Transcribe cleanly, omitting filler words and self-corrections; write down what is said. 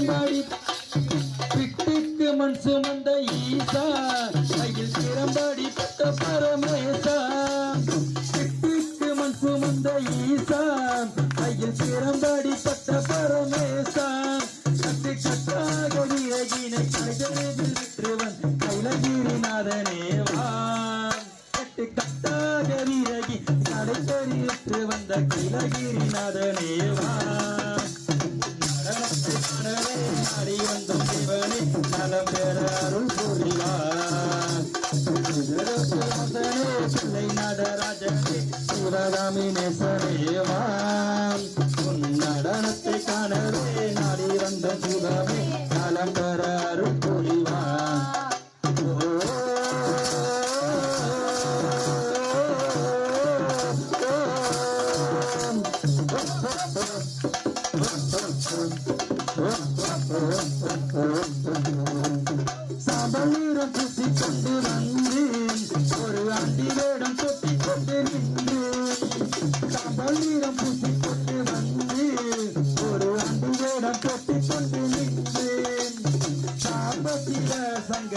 திறம்பாடி பிட்டுக்கு மண் சுமந்த ஈசா கையில் திறம்பாடி பட்ட பரமேசா பிட்டுக்கு மண் சுமந்த ஈசா கையில் திறம்பாடி பட்ட பரமேசா கட்டு கட்டாக விறகினை கைதறில் விற்றுவன் கைலகிரிநாதனேவான் கட்டு கட்டாக விறகி கடைத்தறி விற்று வந்த கைலகிரிநாதனேவான் நாடி வந்த சிவனே நலம் பெற அருள் புரிவான் பிள்ளை நடராஜனே சிவகாமி நேசனேவான் உன் நடனத்தை காணவே நாடி வந்த சிவமே நலம் பெற அருள் புரிவான் சாம்பலீரம் பூசிக்கொண்டு வந்தேன் ஒரு ஆண்டி வேடம் தொட்டிக் கொண்டு நின்றேன் சாம்பலீரம் பூசிக்கொண்டு வந்தேன் ஒரு ஆண்டி வேடம் தொட்டிக் கொண்டு நின்றேன் சாம்பத்தில சங்க